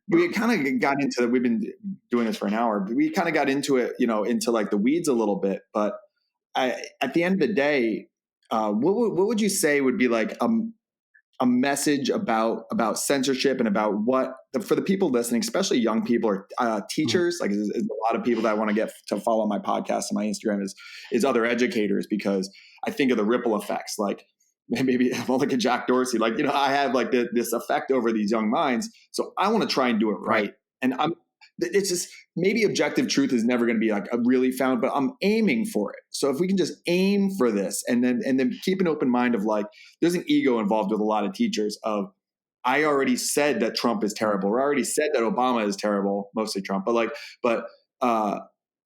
We kind of got into, we've been doing this for an hour, but we kind of got into it, into like the weeds a little bit. But at the end of the day, what would you say would be like a message about censorship and about for the people listening, especially young people or teachers, like is a lot of people that I want to get to follow my podcast and my Instagram is other educators, because I think of the ripple effects, like maybe like a Jack Dorsey, like, I have like this effect over these young minds. So I want to try and do it right. And it's just, maybe objective truth is never going to be like a really found, but I'm aiming for it. So if we can just aim for this and then keep an open mind of like, there's an ego involved with a lot of teachers of, I already said that Trump is terrible, or I already said that Obama is terrible, mostly Trump, but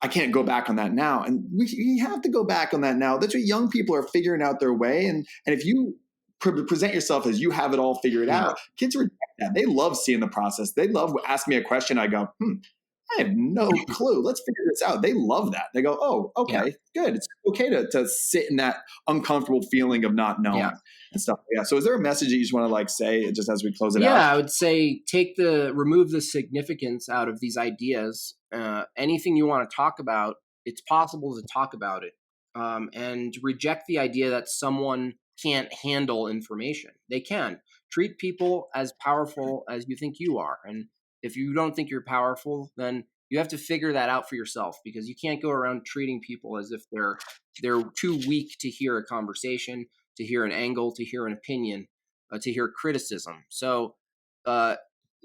I can't go back on that now. And we have to go back on that now. That's what young people are figuring out their way. And if you present yourself as you have it all figured out, kids reject that. They love seeing the process. They love asking me a question. I go, I have no clue. Let's figure this out. They love that. They go, oh, okay, good. It's okay to sit in that uncomfortable feeling of not knowing and stuff. Yeah. So is there a message that you just want to like say just as we close it out? Yeah, I would say remove the significance out of these ideas. Anything you want to talk about, it's possible to talk about it, and reject the idea that someone can't handle information. They can. Treat people as powerful as you think you are. And if you don't think you're powerful, then you have to figure that out for yourself, because you can't go around treating people as if they're too weak to hear a conversation, to hear an angle, to hear an opinion, to hear criticism. So uh,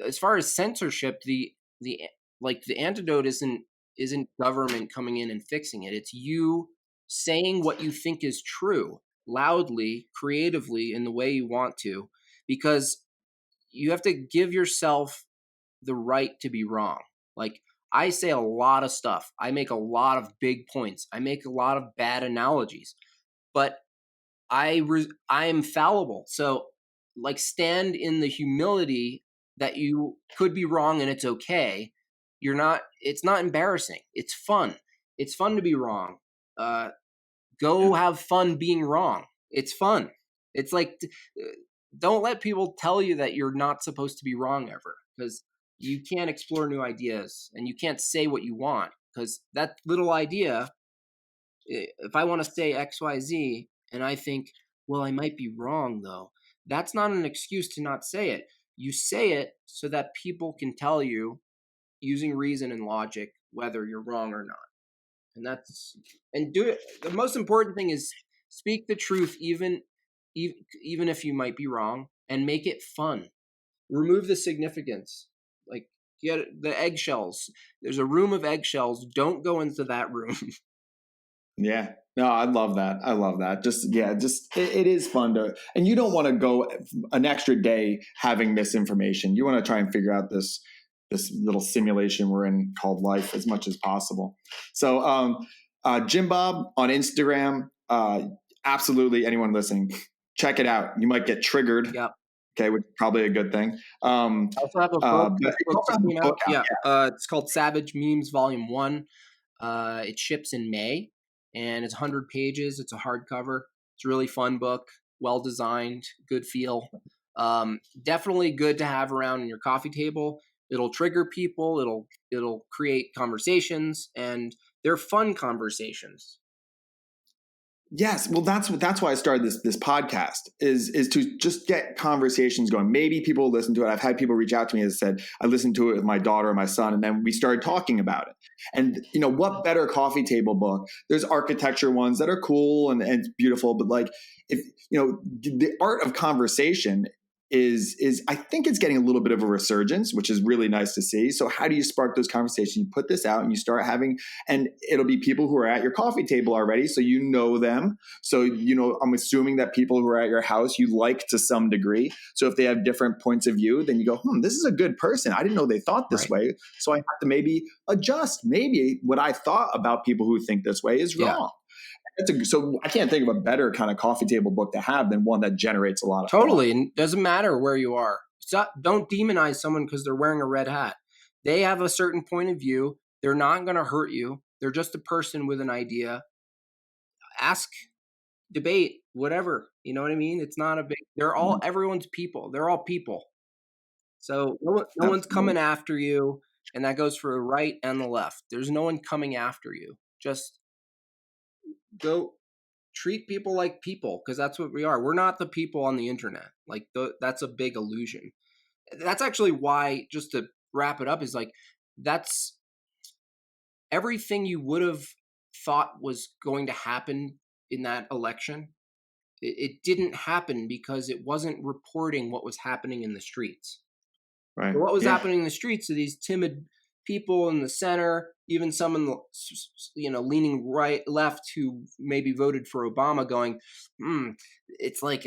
as far as censorship, the the antidote isn't government coming in and fixing it. It's you saying what you think is true loudly, creatively, in the way you want to, because you have to give yourself the right to be wrong. Like, I say a lot of stuff. I make a lot of big points. I make a lot of bad analogies, but I am fallible. So, like, stand in the humility that you could be wrong and it's okay. You're not. It's not embarrassing. It's fun. It's fun to be wrong. Uh, Yeah. Go have fun being wrong. It's fun. It's like, don't let people tell you that you're not supposed to be wrong ever, because you can't explore new ideas and you can't say what you want, because that little idea, if I want to say XYZ and I think, well, I might be wrong though, that's not an excuse to not say it. You say it so that people can tell you using reason and logic whether you're wrong or not. And that's, and do it. The most important thing is speak the truth, even if you might be wrong, and make it fun. Remove the significance. Like, get the eggshells. There's a room of eggshells. Don't go into that room. Yeah. No, I love that. I love that. It is fun to, and you don't want to go an extra day having misinformation. You want to try and figure out this little simulation we're in called life as much as possible. So, Jimbob on Instagram, absolutely anyone listening, check it out. You might get triggered. Yep. Okay, which is probably a good thing. I also have a book. But also have a book out. Yeah. It's called Savage Memes Volume 1. It ships in May, and it's 100 pages. It's a hardcover. It's a really fun book, well designed, good feel. Definitely good to have around in your coffee table. It'll trigger people. It'll create conversations, and they're fun conversations. Yes, well, that's why I started this podcast is to just get conversations going. Maybe people will listen to it. I've had people reach out to me and said I listened to it with my daughter and my son, and then we started talking about it. And what better coffee table book? There's architecture ones that are cool and beautiful, but like if the art of conversation is I think it's getting a little bit of a resurgence, which is really nice to see. So how do you spark those conversations? You put this out and you start having, and it'll be people who are at your coffee table already, so you know them. So I'm assuming that people who are at your house you like to some degree. So if they have different points of view, then you go, this is a good person. I didn't know they thought this way, so I have to maybe adjust. Maybe what I thought about people who think this way is wrong. So I can't think of a better kind of coffee table book to have than one that generates a lot of Totally. thought. And it doesn't matter where you are. Don't demonize someone because they're wearing a red hat. They have a certain point of view. They're not going to hurt you. They're just a person with an idea. Ask, debate, whatever. You know what I mean? It's not a big, everyone's people. They're all people. So no one's coming after you. And that goes for the right and the left. There's no one coming after you. Just go treat people like people, because that's what we are. We're not the people on the internet. Like, that's a big illusion. That's actually why, just to wrap it up, is like, that's everything you would have thought was going to happen in that election. It didn't happen because it wasn't reporting what was happening in the streets. Right. So what was happening in the streets are these timid people in the center, even some in the, leaning left who maybe voted for Obama, going, it's like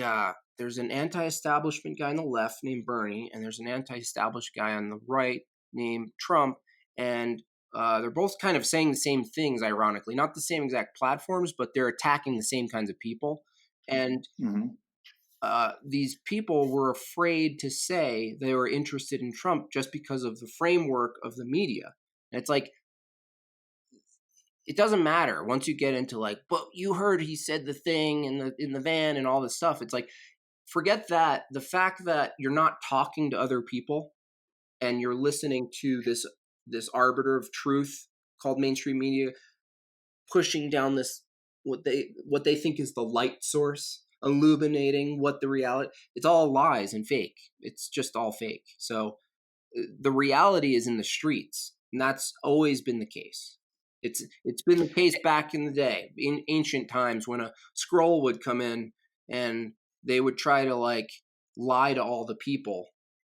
there's an anti-establishment guy on the left named Bernie, and there's an anti-established guy on the right named Trump, and they're both kind of saying the same things, ironically, not the same exact platforms, but they're attacking the same kinds of people. And these people were afraid to say they were interested in Trump just because of the framework of the media. And it's like, it doesn't matter once you get into like, but you heard he said the thing in the van and all this stuff. It's like, forget that. The fact that you're not talking to other people and you're listening to this arbiter of truth called mainstream media pushing down this what they think is the light source. illuminating what the reality. It's all lies and fake. It's just all fake. So the reality is in the streets, and that's always been the case. It's been the case back in the day, in ancient times, when a scroll would come in and they would try to like lie to all the people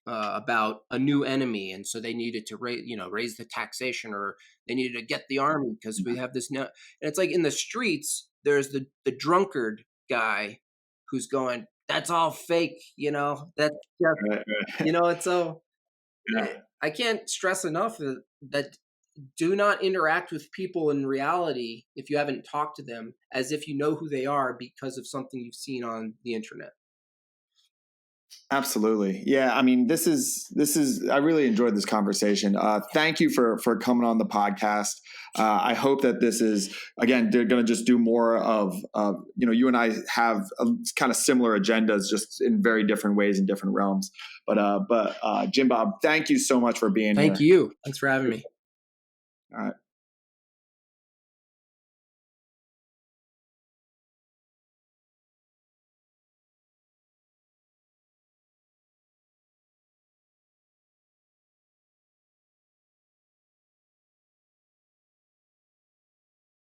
about a new enemy, and so they needed to raise the taxation, or they needed to get the army because we have this now. And it's like in the streets, there's the drunkard guy who's going, "That's all fake," That's just, Right, right. it's so. Yeah. I can't stress enough that do not interact with people in reality if you haven't talked to them as if you know who they are because of something you've seen on the internet. Absolutely. Yeah. I mean, this is, I really enjoyed this conversation. Thank you for coming on the podcast. I hope that this is, again, they're going to just do more of, you and I have kind of similar agendas, just in very different ways in different realms. But Jimbob, thank you so much for being here. Thank you. Thanks for having me. All right.